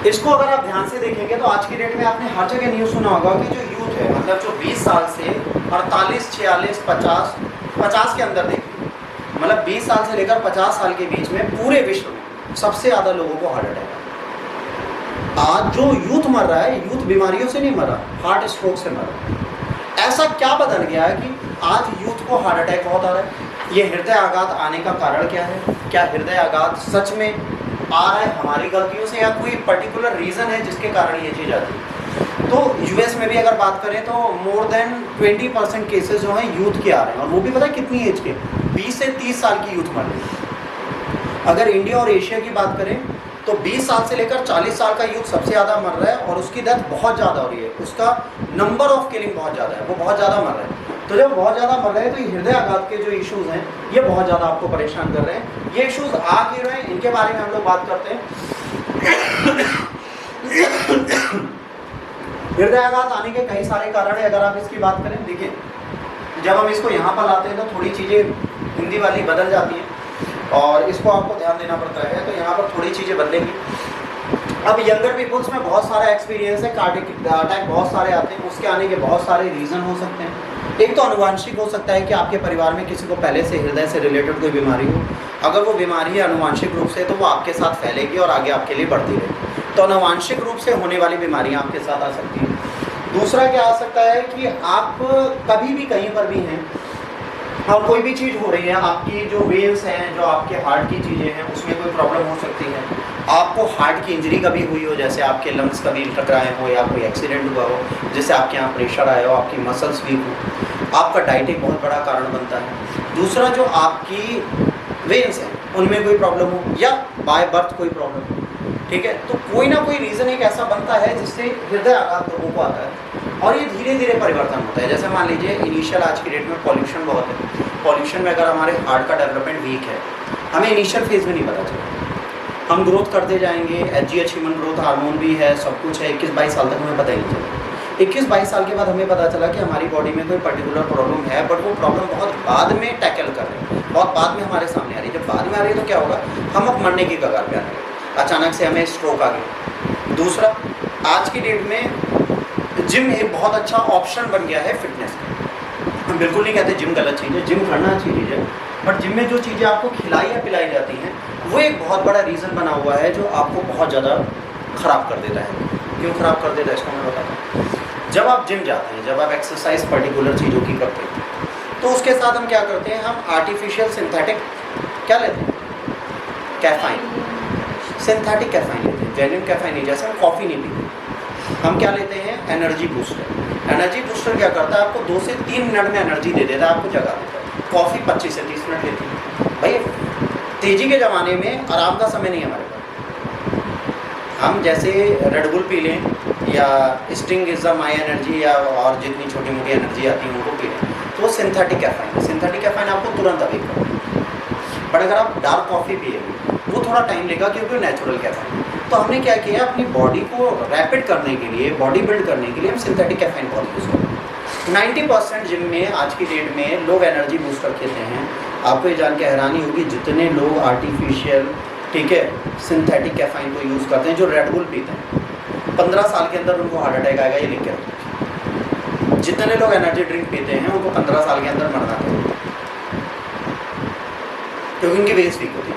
इसको अगर आप ध्यान से देखेंगे तो आज की डेट में आपने हर जगह न्यूज़ सुना होगा कि जो यूथ है, मतलब जो 20 साल से 48, 46, 50 के अंदर देखिए, मतलब 20 साल से लेकर 50 साल के बीच में पूरे विश्व में सबसे ज़्यादा लोगों को हार्ट अटैक है। आज जो यूथ मर रहा है, यूथ बीमारियों से नहीं मर रहा, हार्ट स्ट्रोक से मर रहा है। ऐसा क्या बदल गया है कि आज यूथ को हार्ट अटैक बहुत आ रहा है? ये हृदय आघात आने का कारण क्या है? क्या हृदय आघात सच में आ रहा है हमारी गलतियों से, या कोई पर्टिकुलर रीज़न है जिसके कारण ये चीज़ आती है? तो यूएस में भी अगर बात करें तो मोर देन 20% केसेस जो हैं यूथ के आ रहे हैं, और वो भी पता है कितनी एज के, 20 से 30 साल की यूथ मर रही है। अगर इंडिया और एशिया की बात करें तो 20 साल से लेकर 40 साल का यूथ सबसे ज़्यादा मर रहा है, और उसकी डेथ बहुत ज़्यादा हो रही है, उसका नंबर ऑफ किलिंग बहुत ज़्यादा है, वो बहुत ज़्यादा मर रहा है। तो जब बहुत ज़्यादा मर रहे हैं तो ये हृदय आघात के जो इश्यूज़ हैं ये बहुत ज़्यादा आपको परेशान कर रहे हैं। ये इश्यूज़ आ क्यों रहे हैं, इनके बारे में हम लोग बात करते हैं। हृदय आघात आने के कई सारे कारण है। अगर आप इसकी बात करें, देखिए जब हम इसको यहाँ पर लाते हैं तो थोड़ी चीज़ें हिंदी वाली बदल जाती हैं, और इसको आपको ध्यान देना पड़ता है, तो यहाँ पर थोड़ी चीज़ें बदलेंगी। अब यंगर पीपल्स में बहुत सारा एक्सपीरियंस है, कार्डियक अटैक बहुत सारे आते हैं, उसके आने के बहुत सारे रीज़न हो सकते हैं। एक तो अनुवांशिक हो सकता है कि आपके परिवार में किसी को पहले से हृदय से रिलेटेड कोई बीमारी हो। अगर वो बीमारी है अनुवांशिक रूप से, तो वो आपके साथ फैलेगी और आगे आपके लिए बढ़ती रहेगी। तो अनुवांशिक रूप से होने वाली बीमारियाँ आपके साथ आ सकती हैं। दूसरा क्या आ सकता है कि आप कभी भी कहीं पर भी हैं और कोई भी चीज़ हो रही है, आपकी जो वेन्स हैं, जो आपके हार्ट की चीज़ें हैं, उसमें कोई प्रॉब्लम हो सकती है। आपको हार्ट की इंजरी कभी हुई हो, जैसे आपके लंग्स कभी टकराए हो, या कोई एक्सीडेंट हुआ हो जिससे आपके यहाँ प्रेशर आया हो, आपकी मसल्स वीक हो, आपका डाइट एक बहुत बड़ा कारण बनता है। दूसरा, जो आपकी वेन्स हैं उनमें कोई प्रॉब्लम हो, या बाय बर्थ कोई प्रॉब्लम हो, ठीक है, तो कोई ना कोई रीज़न एक ऐसा बनता है जिससे हृदय आघात लोगों को आता है, और ये धीरे धीरे परिवर्तन होता है। जैसे मान लीजिए इनिशियल, आज की डेट में पॉल्यूशन बहुत है, पॉल्यूशन में अगर हमारे हार्ट का डेवलपमेंट वीक है, हमें इनिशियल फेज में नहीं पता चलेगा, हम ग्रोथ करते जाएंगे, HGH ह्यूमन ग्रोथ हार्मोन भी है, सब कुछ है, 21-22 साल तक हमें पता ही नहीं चला। 21-22 साल के बाद हमें पता चला कि हमारी बॉडी में कोई पर्टिकुलर प्रॉब्लम है, बट वो प्रॉब्लम बहुत बाद में टैकल कर रहे हैं, बहुत बाद में हमारे सामने आ रही है। जब बाद में आ रही है तो क्या होगा, हम अब मरने की कगार पे आने लगे, अचानक से हमें स्ट्रोक आ गया। दूसरा, आज की डेट में जिम एक बहुत अच्छा ऑप्शन बन गया है फिटनेस का। हम बिल्कुल नहीं कहते जिम गलत चीज़ है, जिम करना अच्छी चीज़ है, बट जिम में जो चीज़ें आपको खिलाई या पिलाई जाती हैं वो एक बहुत बड़ा रीज़न बना हुआ है जो आपको बहुत ज़्यादा ख़राब कर देता है। क्यों ख़राब कर देता है इसको मैं बताता हूँ। जब आप जिम जाते हैं, जब आप एक्सरसाइज पर्टिकुलर चीज़ों की करते हैं, तो उसके साथ हम क्या करते हैं, हम आर्टिफिशियल सिंथेटिक क्या लेते हैं, कैफाइन, सिंथेटिक कैफाइन लेते हैं, जेन्युइन कैफाइन नहीं। जैसे हम कॉफ़ी नहीं पीते, हम क्या लेते हैं, एनर्जी बूस्टर। एनर्जी बूस्टर क्या करता है, आपको 2 से 3 मिनट में एनर्जी दे देता है, आपको जगा देता है। कॉफ़ी 25 से 30 मिनट लेती है। भाई तेज़ी के ज़माने में आराम का समय नहीं है हमारे पास। हम जैसे रेड बुल पी लें, या sting is the my energy, या और जितनी छोटी मोटी एनर्जी आती है उनको पी लें, तो वो सिंथेटिक कैफाइन है। सिंथेटिक कैफाइन आपको तुरंत अवेक करता है, बट अगर आप डार्क कॉफ़ी पिएंगे वो थोड़ा टाइम लेगा, क्योंकि नेचुरल कैफाइन। तो हमने क्या किया, अपनी बॉडी को रैपिड करने के लिए, बॉडी बिल्ड करने के लिए हम सिंथेटिक कैफाइन बहुत यूज़ करते हैं। 90% जिम में आज की डेट में लोग एनर्जी बूस्टर खेते हैं। आपको ये जान के हैरानी होगी, जितने लोग आर्टिफिशियल, ठीक है, सिंथेटिक कैफाइन को यूज़ करते हैं, जो रेड बुल पीते हैं, 15 साल के अंदर उनको हार्ट अटैक आएगा, ये लिख के रखो। जितने लोग एनर्जी ड्रिंक पीते हैं उनको 15 साल के अंदर मरना है, क्योंकि उनकी वेस्ट वीक होती है।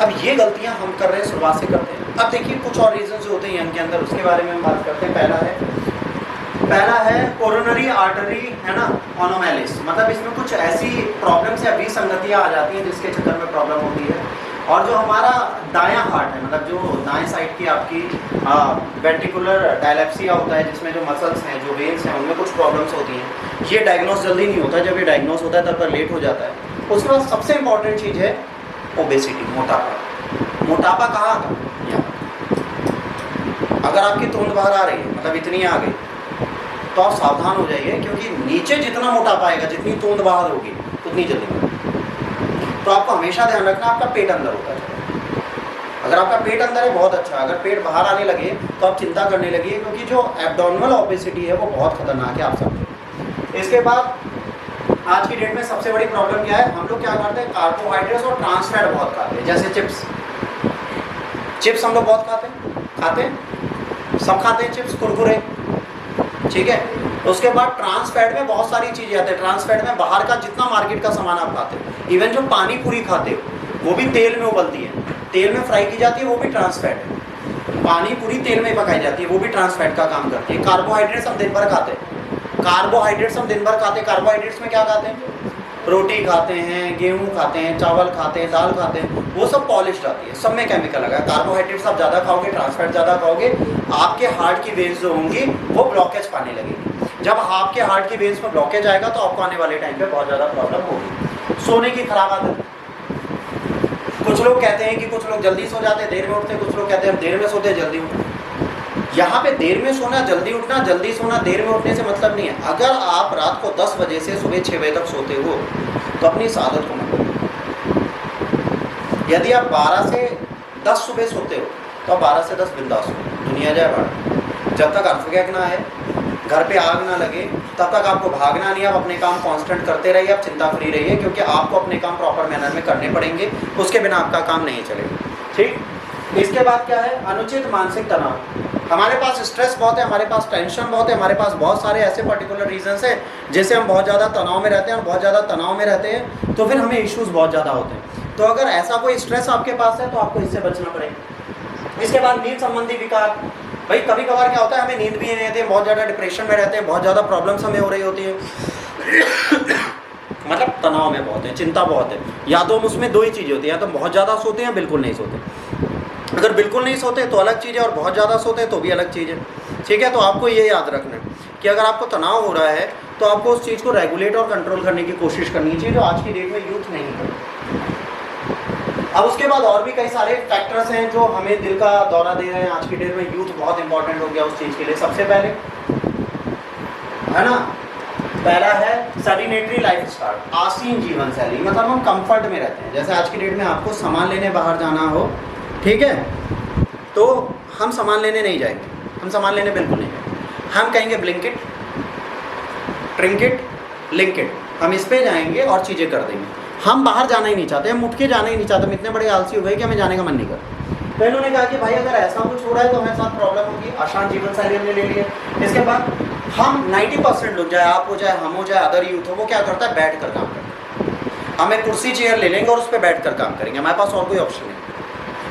अब ये गलतियां हम कर रहे हैं, शुरुआत से करते हैं। अब देखिए कुछ और रीजंस होते हैं यंग के अंदर, उसके बारे में हम बात करते हैं। पहला है कोरोनरी आर्टरी, है ना, एनोमैलिस, मतलब इसमें कुछ ऐसी प्रॉब्लम्स या विसंगतियां आ जाती हैं जिसके चक्कर में प्रॉब्लम होती है। और जो हमारा दायां हार्ट है, मतलब जो दाएं साइड की आपकी वेंट्रिकुलर डायलेप्सिया होता है, जिसमें जो मसल्स हैं, जो वेन्स हैं, उनमें कुछ प्रॉब्लम्स होती हैं। ये डायग्नोस जल्दी नहीं होता, जब ये डायग्नोस होता है तब तक लेट हो जाता है। उसके बाद सबसे इंपॉर्टेंट चीज़ है ओबेसिटी, मोटापा। मोटापा कहाँ आता है, यहाँ। अगर आपकी तोंद बाहर आ रही है, मतलब इतनी आ गई, तो आप सावधान हो जाइए, क्योंकि नीचे जितना मोटापा आएगा, जितनी तोंद बाहर होगी उतनी जल्दी मरेगी। तो आपको हमेशा ध्यान रखना आपका पेट अंदर होता है। अगर आपका पेट अंदर है बहुत अच्छा, अगर पेट बाहर आने लगे तो आप चिंता करने लगिए, क्योंकि जो एब्डोमिनल ओबेसिटी है वो बहुत खतरनाक है, आप समझे। इसके बाद आज की डेट में सबसे बड़ी प्रॉब्लम क्या है, हम लोग क्या करते हैं, कार्बोहाइड्रेट्स और ट्रांस फैट बहुत खाते हैं। जैसे चिप्स हम लोग बहुत खाते हैं, खाते हैं, सब खाते हैं चिप्स कुरकुरे, ठीक है। उसके बाद ट्रांस फैट में बहुत सारी चीज़ें आती है। ट्रांस फैट में बाहर का जितना मार्केट का सामान आप खाते हो, इवन जो पानी पूरी खाते हो वो भी तेल में उबलती है, तेल में फ्राई की जाती है, वो भी ट्रांस फैट है। पानी पूरी तेल में पकाई जाती है, वो भी ट्रांस फैट का काम करती है। कार्बोहाइड्रेट्स हम दिन भर खाते हैं, कार्बोहाइड्रेट्स हम दिन भर खाते हैं। कार्बोहाइड्रेट्स में क्या खाते हैं? रोटी खाते हैं, गेहूँ खाते हैं, चावल खाते हैं, दाल खाते हैं, वो सब पॉलिश्ड आती है, सब में केमिकल लगा है। कार्बोहाइड्रेट्स आप ज़्यादा खाओगे, ट्रांस फैट ज़्यादा खाओगे, आपके हार्ट की वेन्स जो होंगी वो ब्लॉकेज पाने लगेगी। जब आपके हार्ट की वेन्स में ब्लॉकेज आएगा तो आपको आने वाले टाइम पे बहुत ज़्यादा प्रॉब्लम होगी। सोने की खराब आदत, कुछ लोग कहते हैं कि कुछ लोग जल्दी सो जाते हैं, देर में उठते हैं, कुछ लोग कहते हैं हम देर में सोते हैं, जल्दी उठते हैं। यहाँ पे देर में सोना, जल्दी उठना, जल्दी सोना, देर में उठने से मतलब नहीं है। अगर आप रात को 10 बजे से सुबह 6 बजे तक सोते हो तो अपनी इस आदत को मत करो। यदि आप 12 से 10 सुबह सोते हो तो आप 12 से 10 बिंदास हो, दुनिया जाए बाहर। जब तक अर्थक्वेक ना आए, घर पे आग ना लगे, तब तक आपको भागना नहीं। आप अपने काम कांस्टेंट करते रहिए, आप चिंता फ्री रहिए, क्योंकि आपको अपने काम प्रॉपर मैनर में करने पड़ेंगे, उसके बिना आपका काम नहीं चलेगा, ठीक। इसके बाद क्या है? अनुचित मानसिक तनाव। हमारे पास स्ट्रेस बहुत है, हमारे पास टेंशन बहुत है, हमारे पास बहुत सारे ऐसे पर्टिकुलर रीजंस हैं जैसे हम बहुत ज़्यादा तनाव में रहते हैं, और बहुत ज़्यादा तनाव में रहते हैं तो फिर हमें इश्यूज़ बहुत ज़्यादा होते हैं। तो अगर ऐसा कोई स्ट्रेस आपके पास है तो आपको इससे बचना पड़ेगा। इसके बाद नींद संबंधी विकार। भाई कभी कभार क्या होता है, हमें नींद भी नहीं आती है, बहुत ज़्यादा डिप्रेशन में रहते हैं, बहुत ज़्यादा प्रॉब्लम्स हमें हो रही होती है, मतलब तनाव में बहुत है, चिंता बहुत है। या तो हम उसमें दो ही चीज़ें होती हैं, या तो बहुत ज़्यादा सोते हैं, बिल्कुल नहीं सोते। अगर बिल्कुल नहीं सोते तो अलग चीज़ है, और बहुत ज़्यादा सोते हैं तो भी अलग चीज़ है, ठीक है। तो आपको ये याद रखना है कि अगर आपको तनाव हो रहा है तो आपको उस चीज़ को रेगुलेट और कंट्रोल करने की कोशिश करनी चाहिए, जो आज की डेट में यूथ नहीं है। अब उसके बाद और भी कई सारे फैक्टर्स हैं जो हमें दिल का दौरा दे रहे हैं। आज की डेट में यूथ बहुत इंपॉर्टेंट हो गया उस चीज़ के लिए। सबसे पहले है ना, पहला है सेडिनेटरी लाइफ स्टाइल, आसीन जीवन शैली, मतलब हम कंफर्ट में रहते हैं। जैसे आज की डेट में आपको सामान लेने बाहर जाना हो, ठीक है, तो हम सामान लेने नहीं जाएंगे, हम सामान लेने बिल्कुल नहीं जाएंगे। हम कहेंगे ब्लिंकिट, ट्रिंकिट, लिंकिट, हम इस पे जाएंगे और चीज़ें कर देंगे। हम बाहर जाना ही नहीं चाहते, हम उठ के जाना ही नहीं चाहते, हम इतने बड़े आलसी हो गए कि हमें जाने का मन नहीं करता। तो इन्होंने कहा कि भाई अगर ऐसा कुछ हो रहा है तो हमें साथ प्रॉब्लम होगी, आसान जीवन शैली हमने ले ली है। इसके बाद हम 90% लोग, चाहे आप हो, चाहे हम हो, चाहे अदर यूथ हो, वो क्या करता है? बैठ कर काम करता है। हमें कुर्सी चेयर ले लेंगे और उस पर बैठ कर काम करेंगे, हमारे पास और कोई ऑप्शन नहीं।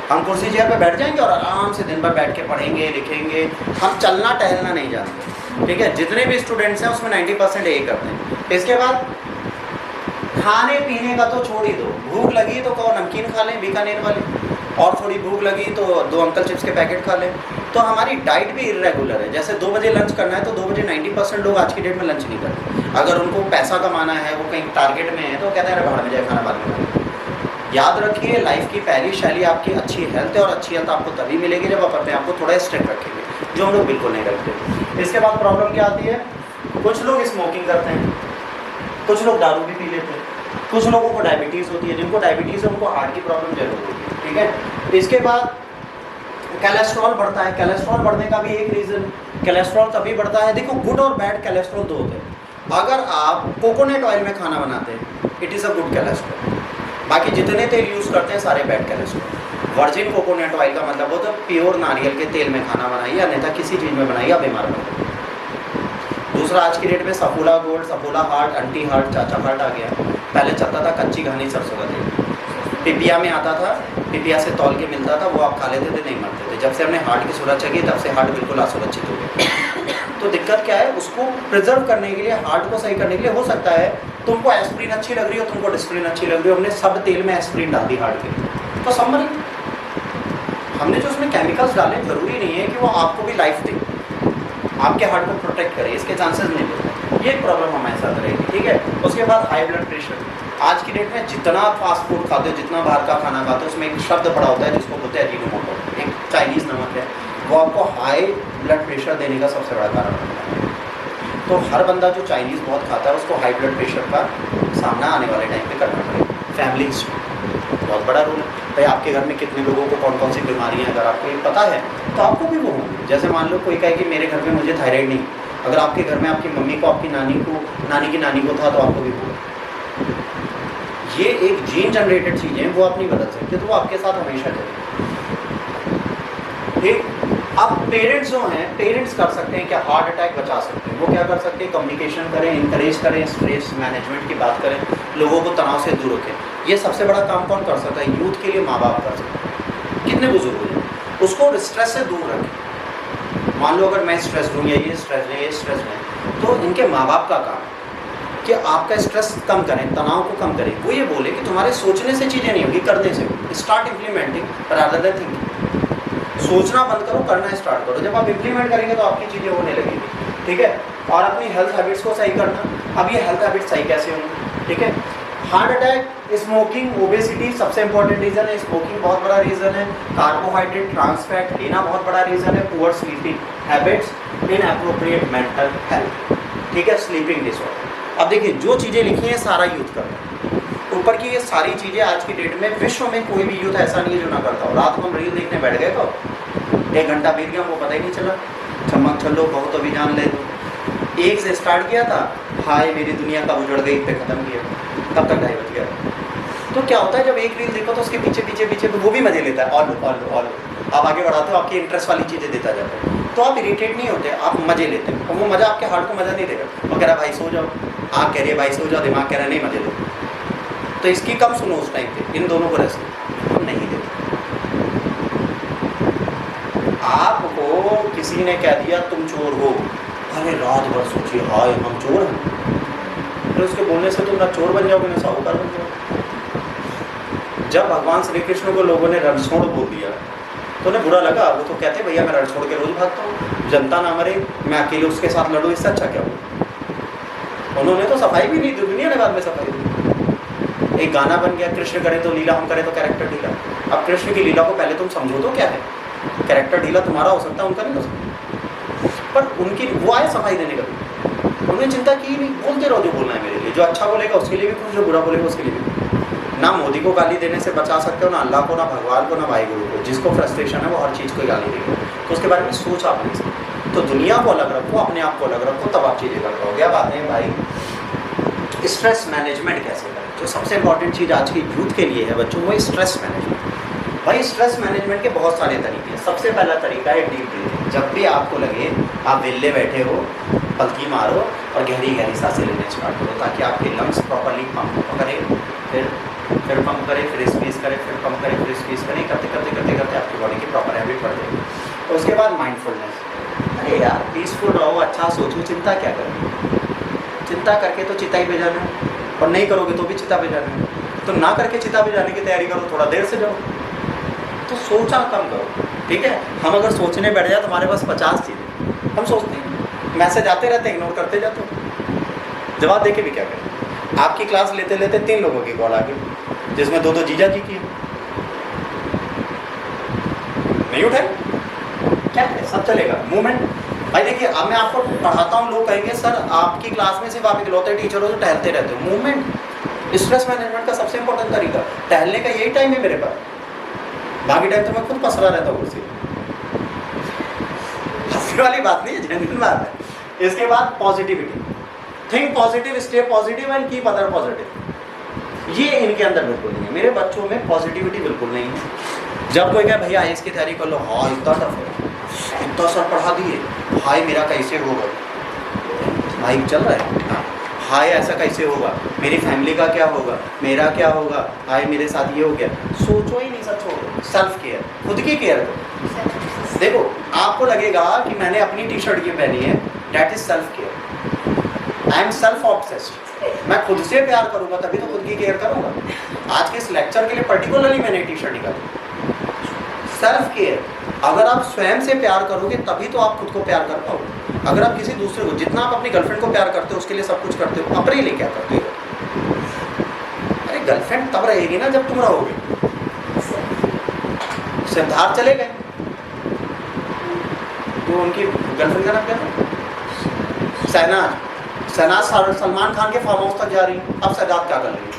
हम कुर्सी चेयर पे बैठ जाएंगे और आराम से दिन भर बैठ के पढ़ेंगे, लिखेंगे। हम चलना टहलना नहीं जानते, ठीक है। जितने भी स्टूडेंट्स हैं उसमें 90% यही करते हैं। इसके बाद खाने पीने का तो छोड़ ही दो, भूख लगी तो कहो नमकीन खा लें बीकानेर वाली, और थोड़ी भूख लगी तो 2 अंकल चिप्स के पैकेट खा लें। तो हमारी डाइट भी इरेगुलर है। जैसे 2 बजे लंच करना है तो 2 बजे 90% लोग आज की डेट में लंच नहीं करते। अगर उनको पैसा कमाना है, वो कहीं टारगेट में है, तो कहते हैं बाहर में जाए खाना बाद में। याद रखिए, लाइफ की पहली शैली आपकी अच्छी हेल्थ है, और अच्छी हेल्थ आपको तभी मिलेगी जब आप अपने आप को थोड़ा स्ट्रिक्ट रखेंगे, जो हम लोग बिल्कुल नहीं रखते। इसके बाद प्रॉब्लम क्या आती है? कुछ लोग स्मोकिंग करते हैं, कुछ लोग दारू भी पी लेते हैं, कुछ लोगों को डायबिटीज़ होती है। जिनको डायबिटीज़ है उनको हार्ट की प्रॉब्लम जरूर होती है, ठीक है। इसके बाद कोलेस्ट्रॉल बढ़ता है। कोलेस्ट्रॉल बढ़ने का भी एक रीज़न, कोलेस्ट्रॉल तभी बढ़ता है, देखो गुड और बैड कोलेस्ट्रॉल 2 होते हैं। अगर आप कोकोनट ऑयल में खाना बनाते हैं, it is a good cholesterol. बाकी जितने तेल यूज़ करते हैं सारे bad cholesterol. Virgin coconut oil का मतलब होता है प्योर नारियल के तेल में खाना बनाइए, अन्यथा किसी चीज़ में बनाइए आप बीमार पड़ेंगे। दूसरा, आज की डेट में Saffola gold, Saffola heart, aunty heart, चाचा हार्ट आ गया। पहले चलता था कच्ची घानी सरसों का तेल, पिपिया में आता था, पिपिया से तौल के मिलता था, वो आप खा लेते थे, नहीं मरते थे। जब से हमने हार्ट की सुरक्षा की तब से हार्ट बिल्कुल असुरक्षित हो गया। तो दिक्कत क्या है? उसको प्रिजर्व करने के लिए, हार्ट को सही करने के लिए, हो सकता है तुमको एस्प्रिन अच्छी लग रही हो, तुमको डिस्प्रिन अच्छी लग रही हो, हमने सब तेल में एस्प्रिन डाल दी हार्ट के, तो सब मरी। हमने जो उसमें केमिकल्स डाले, जरूरी नहीं है कि वो आपको भी लाइफ दे, आपके हार्ट को प्रोटेक्ट करे, इसके चांसेस नहीं देते। ये प्रॉब्लम हमारे साथ रहेगी, ठीक है। उसके बाद हाई ब्लड प्रेशर। आज की डेट में जितना फास्ट फूड खाते हो, जितना बाहर का खाना खाते हो, उसमें एक शब्द पड़ा होता है जिसको बोलते हैं अजीनोमोटो, एक चाइनीज़ नमक है, वो आपको हाई ब्लड प्रेशर देने का सबसे बड़ा कारण होता है। तो हर बंदा जो चाइनीज़ बहुत खाता है उसको हाई ब्लड प्रेशर का सामना आने वाले टाइम पे करना पड़ेगा। फैमिली बहुत बड़ा रोल है। भाई आपके घर में कितने लोगों को कौन कौन सी बीमारियाँ, अगर आपको ये पता है तो आपको भी वो होंगी। जैसे मान लो कोई कहे कि मेरे घर में मुझे थायराइड नहीं, अगर आपके घर में आपकी मम्मी को, आपकी नानी को, नानी की नानी को था, तो आपको भी होगा। ये एक जीन जनरेटेड चीज़ें, वो आप नहीं बदल सकते, तो वो आपके साथ हमेशा चलेगी, ठीक। अब पेरेंट्स जो हैं, पेरेंट्स कर सकते हैं क्या, हार्ट अटैक बचा सकते हैं। वो क्या कर सकते हैं, कम्युनिकेशन करें, इंकरेज करें, स्ट्रेस मैनेजमेंट की बात करें, लोगों को तनाव से दूर रखें। ये सबसे बड़ा काम कौन कर सकता है, यूथ के लिए माँ बाप कर सकते हैं। कितने बुजुर्ग हो जाए, उसको स्ट्रेस से दूर रखें। मान लो अगर मैं स्ट्रेस हूँ या ये स्ट्रेस है, ये स्ट्रेस है, तो इनके माँ बाप का काम है कि आपका स्ट्रेस कम करें, तनाव को कम करें। वो ये बोले कि तुम्हारे सोचने से चीज़ें नहीं होगी, करने से होगी। Start implementing rather than thinking. सोचना बंद करो, करना स्टार्ट करो। जब आप इम्प्लीमेंट करेंगे तो आपकी चीज़ें होने लगेगी, ठीक है। और अपनी हेल्थ हैबिट्स को सही करना। अब ये हेल्थ हैबिट्स सही कैसे होंगी, ठीक है। हार्ट अटैक, स्मोकिंग, ओबेसिटी सबसे इंपॉर्टेंट रीज़न है। स्मोकिंग बहुत बड़ा रीज़न है। कार्बोहाइड्रेट, ट्रांस फैट लेना बहुत बड़ा रीज़न है। Poor sleeping habits, inappropriate mental health, ठीक है, स्लीपिंग डिसऑर्डर। अब देखिए जो चीज़ें लिखी हैं सारा यूथ कर रहा है। ऊपर की ये सारी चीज़ें आज की डेट में विश्व में कोई भी यूथ ऐसा नहीं है जो ना करता हो। रात को हम रील देखने बैठ गए तो 1 घंटा बीत गया, वो पता ही नहीं चला। चमक चलो बहुत अभी जान ले दो, 1 से स्टार्ट किया था, हाय मेरी दुनिया कब उजड़ गई पे ख़त्म किया, कब तक 2:30 बज गया। तो क्या होता है जब एक रील देखो तो उसके पीछे पीछे पीछे तो वो भी मजे लेता है। और आप आगे बढ़ाते हो, आपकी इंटरेस्ट वाली चीज़ें देता जाता है, तो आप इरिटेट नहीं होते, आप मजे लेते हो। और वो मज़ा आपके हार्ट को मज़ा नहीं देगा। वो कह रहा भाई सो जाओ, आप कह रही है भाई सो जाओ, दिमाग कह रहा है नहीं मजे लो। तो इसकी कम सुनो उस टाइम पे, इन दोनों को रेस्ट हम नहीं देते। आपको किसी ने कह दिया तुम चोर हो, अरे रात भर सोचिए हाय हम चोर हैं, तो उसके बोलने से तुम ना चोर बन जाओगे ना साहूकार बन जाओगे। जब भगवान श्री कृष्ण को लोगों ने रणछोड़ बोल दिया तो उन्हें बुरा लगा। वो तो कहते भैया मैं रणछोड़ के रोज भागता हूँ, जनता ना मरे, मैं अकेले उसके साथ लड़ूँ, इससे अच्छा क्या हो। उन्होंने तो सफाई भी नहीं दी, दुनिया ने बाद में सफाई दी। एक गाना बन गया, कृष्ण करे तो लीला, हम करें तो कैरेक्टर ढीला। अब कृष्ण की लीला को पहले तुम समझो तो क्या है। कैरेक्टर ढीला तुम्हारा हो सकता है, उनका नहीं हो सकता। पर उनकी वो आए सफाई देने का भी, उन्होंने चिंता की नहीं। बोलते रहो जो बोलना है मेरे लिए, जो अच्छा बोलेगा उसके लिए भी खुश, जो बुरा बोलेगा उसके लिए भी। ना मोदी को गाली देने से बचा सकते हो, ना अल्लाह को, ना भगवान को, ना भाई गुरु को। जिसको फ्रस्ट्रेशन है वो हर चीज़ को गाली देगा, तो उसके बारे में सोच आप नहीं सकते। तो दुनिया को अलग रखो, अपने आप को अलग रखो, तब आप चीज़ें कर पाओगे। अब आते हैं भाई स्ट्रेस मैनेजमेंट कैसे करें। जो सबसे इंपॉर्टेंट चीज़ आज की यूथ के लिए है बच्चों, वो स्ट्रेस मैनेजमेंट। भाई स्ट्रेस मैनेजमेंट के बहुत सारे तरीके हैं। सबसे पहला तरीका है डीप ब्रीथिंग। जब भी आपको लगे आप वेले बैठे हो, पलकी मारो और गहरी गहरी सांसें लेने स्टार्ट करो, ताकि आपके लंग्स प्रॉपर्ली पंप करें, फिर पंप करें, फिर स्क्वीज करें, फिर पंप करें, फिर स्क्वीज करें। करते करते करते करते आपकी बॉडी की प्रॉपर हैबिट पड़ जाएगी। और उसके बाद माइंडफुलनेस। अरे यार पीसफुल रहो, अच्छा सोचो, चिंता क्या करें। चिंता करके तो चिता ही पे जाना है, और नहीं करोगे तो भी चिता पे जाना है। तो ना करके चिता पे जाने की तैयारी करो, थोड़ा देर से जाओ। तो सोचा कम करो, ठीक है। हम अगर सोचने बैठ जाए तो हमारे पास 50 चीज़ें हम सोचते हैं, मैसेज आते रहते हैं, इग्नोर करते जाते हो, जवाब दे के भी क्या करें। आपकी क्लास लेते लेते 3 लोगों की कॉल आ गई, जिसमें 2 जीजा जी की है, नहीं उठाए, क्या है, सब चलेगा मूवमेंट। भाई देखिए अब मैं आपको पढ़ाता हूँ, लोग कहेंगे सर आपकी क्लास में सिर्फ आप इकलौते टीचर हो जो टहलते रहते हो। मूवमेंट स्ट्रेस मैनेजमेंट का सबसे इंपॉर्टेंट तरीका, टहलने का यही टाइम है मेरे पास, बाकी टाइम तो मैं खुद पसरा रहता हूँ कुर्सी। हंसने वाली बात नहीं है, जेन्युइन बात है। इसके बाद positivity, think positive, stay positive and keep other positive. ये इनके अंदर बिल्कुल नहीं है, मेरे बच्चों में पॉजिटिविटी बिल्कुल नहीं है। जब कोई कहे भैया आईएएस की तैयारी कर लो, हाँ इतना टफ है, इतना सर पढ़ा दिए, भाई मेरा कैसे होगा, भाई चल रहा है, हाँ हाय ऐसा कैसे होगा, मेरी फैमिली का क्या होगा, मेरा क्या होगा, हाय मेरे साथ ये हो गया। सोचो ही नहीं, सब छोड़ो। सेल्फ केयर, खुद की केयर करो। देखो आपको लगेगा कि मैंने अपनी टी शर्ट ये पहनी है, that is self care. I am self obsessed. मैं खुद से प्यार करूंगा तभी तो खुद की केयर करूंगा। आज के इस लेक्चर के लिए पर्टिकुलरली मैंने टी शर्ट निकाली। सेल्फ केयर, अगर आप स्वयं से प्यार करोगे तभी तो आप खुद को प्यार कर पाओगे। अगर आप किसी दूसरे को, जितना आप अपनी गर्लफ्रेंड को प्यार करते हो उसके लिए सब कुछ करते हो, अपने लिए क्या करते हो। अरे गर्लफ्रेंड तब रहेगी ना जब तुम रहोगे। सिद्धार्थ चले गए तो उनकी गर्लफ्रेंड का नाम क्या था, शहनाज सलमान खान के फार्म हाउस तक जा रही है। अब सिद्धार्थ क्या कर रही है।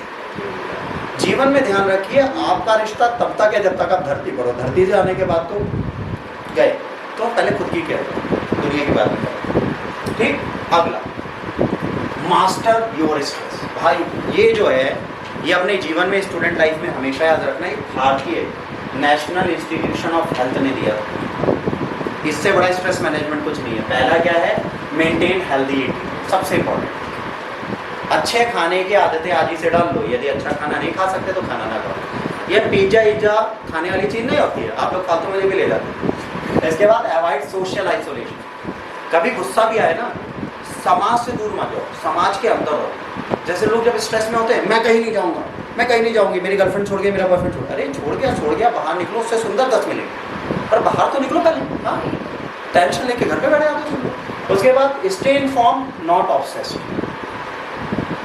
जीवन में ध्यान रखिए, आपका रिश्ता तब तक है जब तक आप धरती पर हो। धरती से आने के बाद तो गए, तो पहले खुद की केयर करो, दुनिया की बात करो, ठीक। अगला, मास्टर योर स्ट्रेस। भाई ये जो है ये अपने जीवन में, स्टूडेंट लाइफ में हमेशा याद रखना है। भारतीय नेशनल इंस्टीट्यूशन ऑफ हेल्थ ने दिया, इससे बड़ा स्ट्रेस मैनेजमेंट कुछ नहीं है। पहला क्या है, मेंटेन हेल्दी ईटिंग, सबसे इंपॉर्टेंट। अच्छे खाने की आदतें आज ही से डाल लो। यदि अच्छा खाना नहीं खा सकते तो खाना ना खाओ। ये पिज्जा इज्जा खाने वाली चीज़ नहीं होती है, आप लोग फालतू में भी ले जाते हैं। इसके बाद अवॉइड सोशल आइसोलेशन। कभी गुस्सा भी आए ना, समाज से दूर मत जाओ, समाज के अंदर रहो। जैसे लोग जब स्ट्रेस में होते हैं, मैं कहीं नहीं जाऊँगा, मैं कहीं नहीं जाऊँगी, मेरी गर्लफ्रेंड छोड़ गई, मेरा बॉयफ्रेंड छोड़, अरे छोड़ गया, बाहर निकलो, उससे सुंदर 10 मिलेंगे, पर बाहर तो निकलो पहले। हाँ, टेंशन लेके घर पे बैठे आते हो। उसके बाद स्टे इनफॉर्म नॉट ऑब्सेस्ड।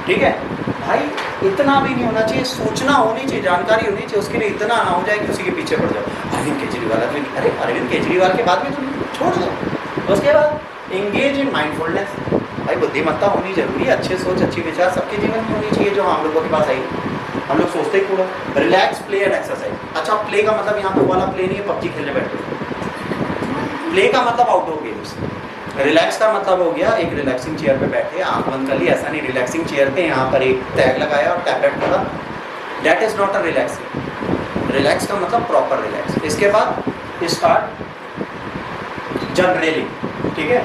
ठीक है भाई, इतना भी नहीं होना चाहिए, सूचना होनी चाहिए, जानकारी होनी चाहिए, उसके लिए इतना ना हो जाए कि उसी के पीछे पड़ जाओ। अरविंद केजरीवाल, अरे अरविंद केजरीवाल के बाद भी तुम छोड़ दो। उसके बाद एंगेज इन माइंडफुलनेस। भाई बुद्धिमत्ता होनी जरूरी है, अच्छे सोच अच्छी विचार सबके जीवन में होनी चाहिए, जो हम लोगों के पास आई। हम लोग सोचते ही पूरा। Relax, play and exercise. अच्छा, प्ले का मतलब यहाँ पे वाला प्ले नहीं है पबजी खेलने बैठे। प्ले का मतलब आउटडोर गेम्स। रिलैक्स का मतलब हो गया एक रिलैक्सिंग चेयर पे बैठे, आंख बंद कर ली, ऐसा नहीं रिलैक्सिंग चेयर पे यहाँ पर एक टैग लगाया और टैबलेट लगा, that is not a relaxing. Relax का मतलब प्रॉपर रिलैक्स। इसके बाद स्टार्ट जर्नलिंग। ठीक है,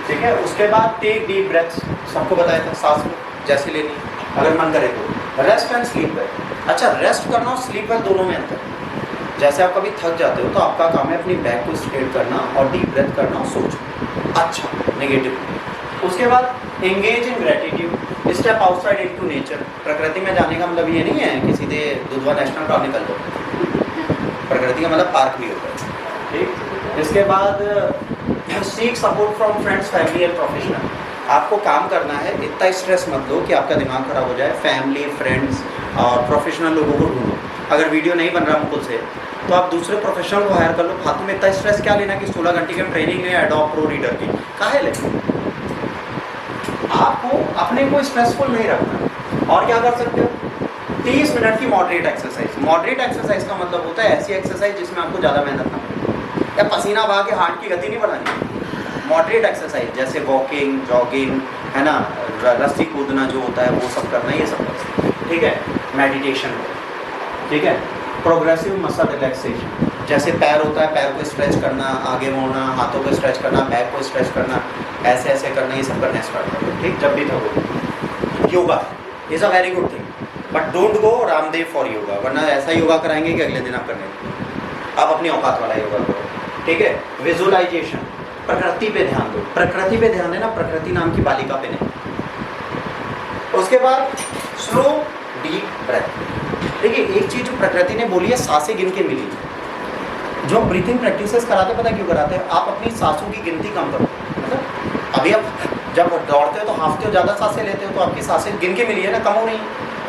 ठीक है। उसके बाद टेक डीप ब्रेथ्स, सबको बताया था, सांस लो जैसे लेनी, अगर मन करे तो। Rest and sleep well. अच्छा, रेस्ट करना और स्लीप वेल दोनों में अंतर। जैसे आप कभी थक जाते हो तो आपका काम है अपनी बैक को स्ट्रेट करना और डीप ब्रेथ करना और सोचना अच्छा, नेगेटिव। उसके बाद engage in gratitude, step outside into nature. प्रकृति में जाने का मतलब ये नहीं है कि सीधे दुधवा नेशनल पार्क निकल जाओ, प्रकृति का मतलब पार्क भी होता है। ठीक। इसके बाद seek support from friends, family and professional. आपको काम करना है, इतना स्ट्रेस मत लो कि आपका दिमाग खराब हो जाए। फैमिली, फ्रेंड्स और प्रोफेशनल लोगों को ढूंढो। अगर वीडियो नहीं बन रहा मुझको से तो आप दूसरे प्रोफेशनल को हायर कर लो। फालतू में इतना स्ट्रेस क्या लेना कि 16 घंटे की ट्रेनिंग है एडोब प्रो रीडर की, काहे ले। आपको अपने को स्ट्रेसफुल नहीं रखना। और क्या कर सकते हो, 30 मिनट की मॉडरेट एक्सरसाइज। मॉडरेट एक्सरसाइज का मतलब होता है ऐसी एक्सरसाइज जिसमें आपको ज़्यादा मेहनत ना पड़े या पसीना बहा के हार्ट की गति नहीं बढ़ानी। मॉडरेट एक्सरसाइज जैसे वॉकिंग, जॉगिंग, है ना, रस्सी कूदना जो होता है वो सब करना, ये सब कर सकते हैं। ठीक है, मेडिटेशन। ठीक है, प्रोग्रेसिव मसल रिलैक्सेशन, जैसे पैर होता है, पैर को स्ट्रेच करना, आगे मोड़ना, हाथों को स्ट्रेच करना, बैक को स्ट्रेच करना, ऐसे ऐसे करना, ये सब करना स्टार्ट करो। ठीक, जब भी थको। Yoga is a very good thing, but don't go Ramdev for yoga, वरना ऐसा योगा कराएंगे कि अगले दिन आप करने। आप अपनी औकात वाला योगा करो। ठीक है, विजुअलाइजेशन, प्रकृति पे ध्यान दो। प्रकृति पे ध्यान देना, प्रकृति नाम की बालिका पे नहीं। उसके बाद स्लो डीप ब्रेथ। देखिए, एक चीज़ जो प्रकृति ने बोली है, सांसें गिन के मिली। जो ब्रीथिंग प्रैक्टिसेस कराते पता क्यों कराते हैं, आप अपनी सांसों की गिनती कम करो। मतलब अभी आप जब दौड़ते हो तो हाँफते हो, ज़्यादा सांसें लेते हो, तो आपकी सांसें गिन के मिली है ना, कम हो नहीं।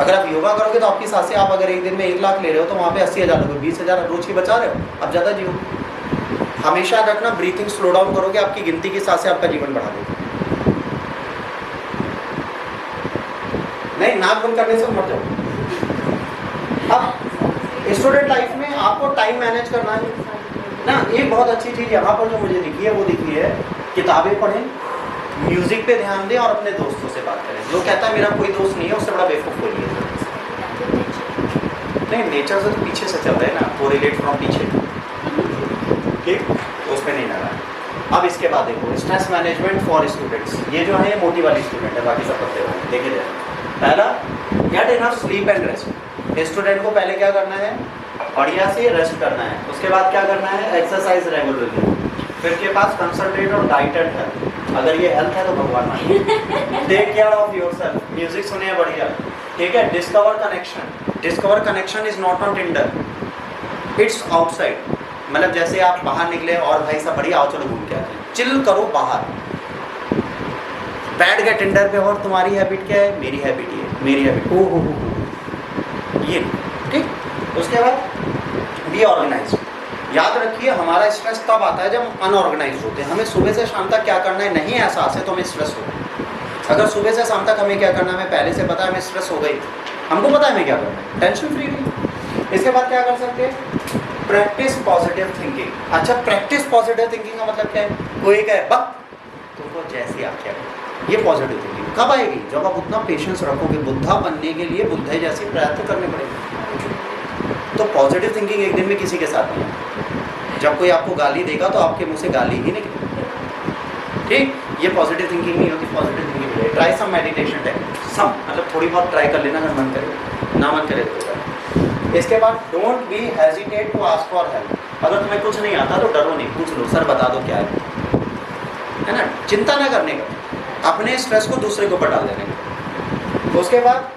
अगर आप योगा करोगे तो आपकी सांसें, आप अगर एक दिन में 1 लाख ले रहे हो तो वहाँ पे 80,000 लोगे, 20,000 रोज की बचा रहे हो, आप ज़्यादा जियो। हमेशा रखना, ब्रीथिंग स्लो डाउन करोगे, आपकी गिनती की सांसें आपका जीवन बढ़ा देगी। नहीं, नाक बंद करने से मर जाओ। अब स्टूडेंट लाइफ में आपको टाइम मैनेज करना है ना। एक बहुत अच्छी चीज़ यहाँ पर जो मुझे दिखी है वो दिखी है, किताबें पढ़ें, म्यूजिक पे ध्यान दें और अपने दोस्तों से बात करें। जो कहता है मेरा कोई दोस्त नहीं है, उससे बड़ा बेवकूफ़ कोई नहीं है। नहीं, नेचर से तो पीछे से चल रहे हैं ना, को रिलेट फ्रॉम पीछे। ठीक, तो उस पर नहीं डाला। अब इसके बाद देखो, स्ट्रेस मैनेजमेंट फॉर स्टूडेंट्स। ये जो है ये मोटी वाली स्टूडेंट है, बाकी सब पढ़ते हुए देखिए जाए। पहला, get enough sleep and rest. Student को पहले क्या करना है, बढ़िया से रेस्ट करना है। उसके बाद क्या करना है, एक्सरसाइज रेगुलरली। फिर के पास concentrate on diet and health. अगर ये हेल्थ है तो भगवान मानिए। Take care of yourself, music सुनिए बढ़िया। ठीक है, discover connection. Discover connection is not on Tinder, it's outside. मतलब जैसे आप बाहर निकले और भाई सब बढ़िया, आओ चलो घूम के आते हैं, चिल करो बाहर। बैठ गए टिंडर पे और तुम्हारी हैबिट क्या है, मेरी हैबिट ये, मेरी हैबिट ओ हो ये। ठीक, उसके बाद बी ऑर्गेनाइज। याद रखिए, हमारा स्ट्रेस तब आता है जब हम अनऑर्गेनाइज होते हैं। हमें सुबह से शाम तक क्या करना है नहीं एहसास है तो हमें स्ट्रेस होता है। अगर सुबह से शाम तक हमें क्या करना है हमें पहले से पता है, हमें स्ट्रेस हो गई, हमको पता है हमें क्या करना है, टेंशन फ्री नहीं। इसके बाद क्या कर सकते हैं, प्रैक्टिस पॉजिटिव थिंकिंग। अच्छा, प्रैक्टिस पॉजिटिव थिंकिंग का मतलब क्या है, कोई कहे बक तुमको जैसी आख्या, ये पॉजिटिव थिंकिंग कब आएगी, जब आप उतना पेशेंस रखोगे। बुद्धा बनने के लिए बुद्ध जैसे प्रयत्न करने पड़ेंगे। तो पॉजिटिव थिंकिंग एक दिन में किसी के साथ नहीं है। जब कोई आपको गाली देगा तो आपके मुंह से गाली ही निकलेगी। ठीक, ये पॉजिटिव थिंकिंग नहीं होती, पॉजिटिव थिंकिंग है ट्राई सम मेडिटेशन टेक्निक, सम मतलब थोड़ी बहुत ट्राई कर लेना, अगर मन करे, ना मन करे तो। इसके बाद don't be hesitate to ask for help. अगर तुम्हें कुछ नहीं आता तो डरो नहीं, पूछ लो, सर बता दो क्या है ना। चिंता ना करने का, अपने स्ट्रेस को दूसरे के ऊपर डाल देने का। उसके बाद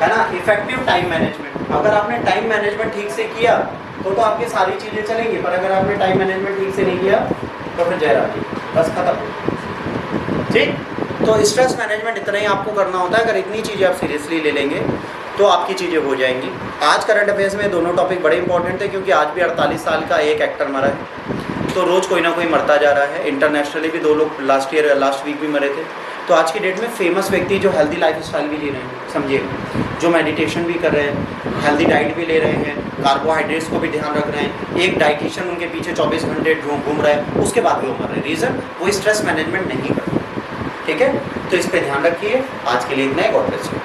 है ना इफेक्टिव टाइम मैनेजमेंट। अगर आपने टाइम मैनेजमेंट ठीक से किया तो आपकी सारी चीज़ें चलेंगी, पर अगर आपने टाइम मैनेजमेंट ठीक से नहीं किया तो फिर जयराम जी बस खत्म। ठीक, तो स्ट्रेस मैनेजमेंट इतना ही आपको करना होता है। अगर इतनी चीज़ें आप सीरियसली ले लेंगे तो आपकी चीज़ें हो जाएंगी। आज करंट अफेयर्स में दोनों टॉपिक बड़े इंपॉर्टेंट है, क्योंकि आज भी 48 साल का एक एक्टर मरा है, तो रोज़ कोई ना कोई मरता जा रहा है। इंटरनेशनली भी 2 लोग लास्ट वीक भी मरे थे। तो आज की डेट में फेमस व्यक्ति जो हेल्दी लाइफ स्टाइल भी ले रहे हैं, समझिए, जो मेडिटेशन भी कर रहे हैं, हेल्दी डाइट भी ले रहे हैं, कार्बोहाइड्रेट्स को भी ध्यान रख रहे हैं, एक डाइटिशियन उनके पीछे 24 घंटे घूम रहा है, उसके बाद भी वो मर रहे हैं। रीज़न, वो स्ट्रेस मैनेजमेंट नहीं करते। ठीक है, तो इस पर ध्यान रखिए। आज के लिए इतना ही, गॉड ब्लेस यू।